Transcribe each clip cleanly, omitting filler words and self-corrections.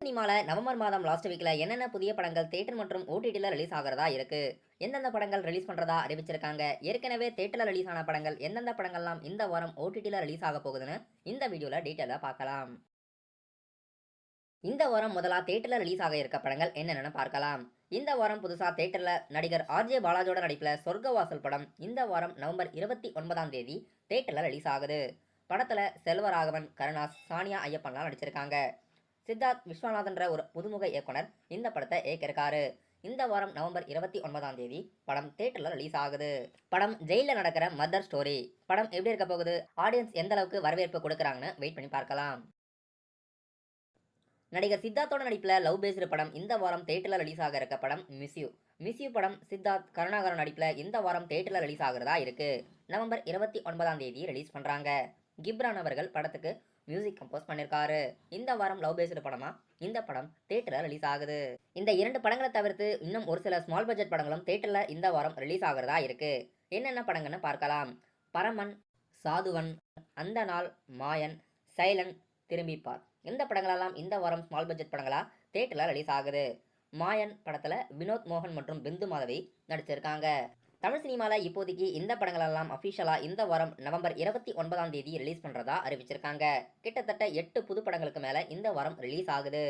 சினிமால நவம்பர் மாதம் லாஸ்ட் வீக்ல என்னென்ன புதிய படங்கள் தியேட்டர் மற்றும் ஓடிடில ரிலீஸ் ஆகிறதா இருக்கு, எந்தெந்த படங்கள் ரிலீஸ் பண்றதா அறிவிச்சிருக்காங்க, ஏற்கனவே தியேட்டர்ல ரிலீஸ் ஆன படங்கள் எந்தெந்த படங்கள்லாம் இந்த வாரம் ஓடிடில ரிலீஸ் ஆக போகுதுன்னு இந்த வீடியோல டீட்டெயிலா பார்க்கலாம். இந்த வாரம் முதலா தியேட்டர்ல ரிலீஸ் ஆக இருக்க படங்கள் என்னென்னு பார்க்கலாம். இந்த வாரம் புதுசா தியேட்டர்ல நடிகர் ஆர்ஜே பாலாஜோட நடிப்புல சொர்க்கவாசல் படம் இந்த வாரம் நவம்பர் 29ஆம் தேதி தியேட்டர்ல ரிலீஸ் ஆகுது. படத்துல செல்வராகவன், கருணாஸ், சானியா ஐயப்பன்லாம் நடிச்சிருக்காங்க. சித்தார்த் விஸ்வநாதன்ற ஒரு புதுமுக இயக்குனர் இந்த படத்தை இயக்கியிருக்காரு. இந்த வாரம் நவம்பர் 29ஆம் தேதி படம் தியேட்டர்ல ரிலீஸ் ஆகுது. படம் ஜெயில நடக்கிற மர்டர் ஸ்டோரி. படம் எப்படி இருக்க போகுது, ஆடியன்ஸ் எந்த அளவுக்கு வரவேற்பு கொடுக்கறாங்கன்னு வெயிட் பண்ணி பார்க்கலாம். நடிகர் சித்தார்த்தோட நடிப்புல லவ் பேஸ்டு படம் இந்த வாரம் தியேட்டர்ல ரிலீஸ் ஆக இருக்க படம் மிஸ்யூ படம் சித்தார்த் கருணாகரன் நடிப்புல இந்த வாரம் தியேட்டர்ல ரிலீஸ் ஆகிறதா இருக்கு. நவம்பர் 29ஆம் தேதி ரிலீஸ் பண்றாங்க. கிப்ரான் அவர்கள் படத்துக்கு மியூசிக் கம்போஸ் பண்ணிருக்காரு. இந்த வாரம் லவ் பேஸ்டு படமா இந்த படம் தியேட்டர்ல ரிலீஸ் ஆகுது. இந்த இரண்டு படங்களை தவிர்த்து இன்னும் ஒரு சில ஸ்மால் பட்ஜெட் படங்களும் தியேட்டர்ல இந்த வாரம் ரிலீஸ் ஆகிறதா இருக்கு. என்னென்ன படங்கள்னு பார்க்கலாம். பரமன், சாதுவன், அந்த நாள், மாயன், சைலன், திரும்பிப்பார். இந்த படங்களெல்லாம் இந்த வாரம் ஸ்மால் பட்ஜெட் படங்களா தியேட்டர்ல ரிலீஸ் ஆகுது. மாயன் படத்துல வினோத் மோகன் மற்றும் பிந்து மாதவி நடிச்சிருக்காங்க. தமிழ் சினிமால இப்போதைக்கு இந்த படங்களெல்லாம் அஃபிஷியலா இந்த வாரம் நவம்பர் 29ஆம் தேதி ரிலீஸ் பண்றதா அறிவிச்சிருக்காங்க. கிட்டத்தட்ட 8 புது படங்களுக்கு மேல இந்த வாரம் ரிலீஸ் ஆகுது.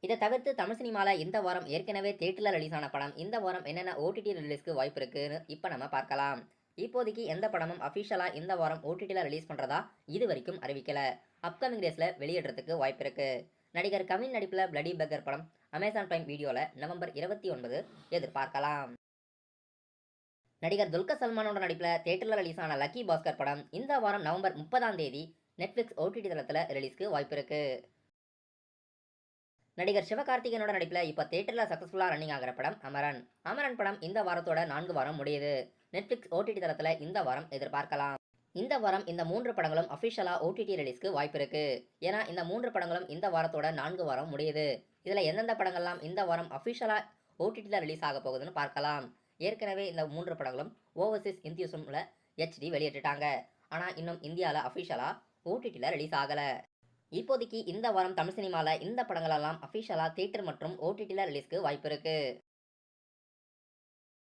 இதை தவிர்த்து தமிழ் சினிமால இந்த வாரம் ஏற்கனவே தியேட்டர்ல ரிலீஸ் ஆன படம் இந்த வாரம் என்னென்ன ஓடிடி ரிலீஸ்க்கு வாய்ப்பு இருக்குன்னு இப்ப நம்ம பார்க்கலாம். இப்போதைக்கு எந்த படமும் அஃபிஷியலா இந்த வாரம் ஓடிடில ரிலீஸ் பண்றதா இது வரைக்கும் அறிவிக்கல. அப்கமிங் டேஸ்ல வெளியிடுறதுக்கு வாய்ப்பு இருக்கு. நடிகர் கவின் நடிப்புல பிளடி பெக்கர் படம் அமேசான் பிரைம் வீடியோல நவம்பர் 29 எதிர்பார்க்கலாம். நடிகர் துல்கர் சல்மானோட நடிப்புல தியேட்டர்ல ரிலீஸ் ஆன லக்கி பாஸ்கர் படம் இந்த வாரம் நவம்பர் 30ஆம் தேதி நெட்ஃபிளிக்ஸ் ஓடிடி தளத்துல ரிலீஸ்க்கு வாய்ப்பு இருக்கு. நடிகர் சிவகார்த்திகேயனோட நடிப்புல இப்ப தியேட்டர்ல சக்சஸ்ஃபுல்லா ரன்னிங் ஆகிற படம் அமரன் படம் இந்த வாரத்தோட 4 வாரம் முடியுது. நெட்ஃபிளிக்ஸ் ஓடிடி தளத்துல இந்த வாரம் எதிர்பார்க்கலாம். இந்த வாரம் இந்த 3 படங்களும் அஃபிஷியலா ஓடிடி ரிலீஸ்க்கு வாய்ப்பு இருக்கு. ஏன்னா இந்த 3 படங்களும் இந்த வாரத்தோட 4 வாரம் முடியுது. இதுல எந்தெந்த படங்கள்லாம் இந்த வாரம் அஃபிஷியலா ஓடிடில ரிலீஸ் ஆக போகுதுன்னு பார்க்கலாம். ஏற்கனவே இந்த 3 படங்களும் ஓவர்சீஸ் இந்தியூஸ்ல HD வெளியிட்டுட்டாங்க. ஆனா இன்னும் இந்தியால அஃபிஷியலா ஓடிடில ரிலீஸ் ஆகல. இப்போதைக்கு இந்த வாரம் தமிழ் சினிமால இந்த படங்களெல்லாம் அஃபிஷியலா தியேட்டர் மற்றும் ஓடிடில ரிலீஸ்க்கு வாய்ப்பு இருக்கு.